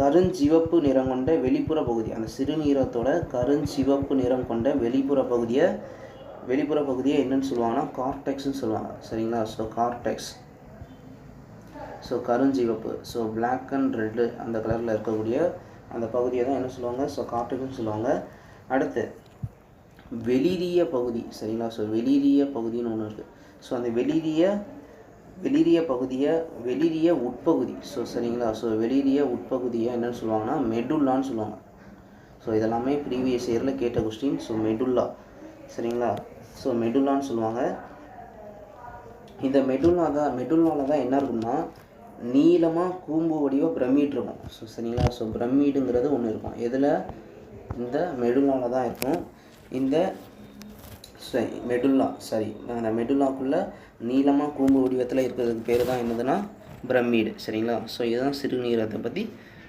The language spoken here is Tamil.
கருஞ்சிவப்பு நிறம் கொண்ட வெளிப்புற பகுதி, அந்த சிறுநீரகத்தோட கருஞ்சிவப்பு நிறம் கொண்ட வெளிப்புற பகுதியை என்னன்னு சொல்லுவாங்கன்னா கார்டெக்ஸ்ன்னு சொல்லுவாங்க. சரிங்களா? ஸோ கார்டெக்ஸ், ஸோ கருஞ்சிவப்பு, ஸோ பிளாக் அண்ட் ரெட்டு அந்த கலரில் இருக்கக்கூடிய அந்த பகுதியை தான் என்ன சொல்லுவாங்க? ஸோ கார்டெக்ஸ்ன்னு சொல்லுவாங்க. அடுத்து வெளிரிய பகுதி. சரிங்களா? ஸோ வெளிரிய பகுதின்னு ஒன்று இருக்குது. ஸோ அந்த வெளிரிய பகுதியை வெளிரிய உட்பகுதி, ஸோ சரிங்களா? ஸோ வெளிரிய உட்பகுதியை என்னென்னு சொல்லுவாங்கன்னா மெடுல்லான்னு சொல்லுவாங்க. ஸோ இதெல்லாமே ப்ரீவியஸ் இயரில் கேட்ட கொஸ்டின். ஸோ மெடுல்லா, சரிங்களா? ஸோ மெடுல்லான்னு சொல்லுவாங்க. இந்த மெடுல்லாவில் தான் என்ன இருக்குன்னா நீளமாக கூம்பு வடிவ பிரமிட் இருக்கும். ஸோ சரிங்களா? ஸோ பிரமிடுங்கிறது ஒன்று இருக்கும். எதில்? இந்த மெடுல்லாவில் தான் இருக்கும். இந்த அந்த மெடுல்லாக்குள்ளே நீளமாக கூம்பு வடிவத்தில் இருக்கிறதுக்கு பேர் தான் என்னதுன்னா பிரமிடு. சரிங்களா? ஸோ இதுதான் சிறுநீரகத்தை பற்றி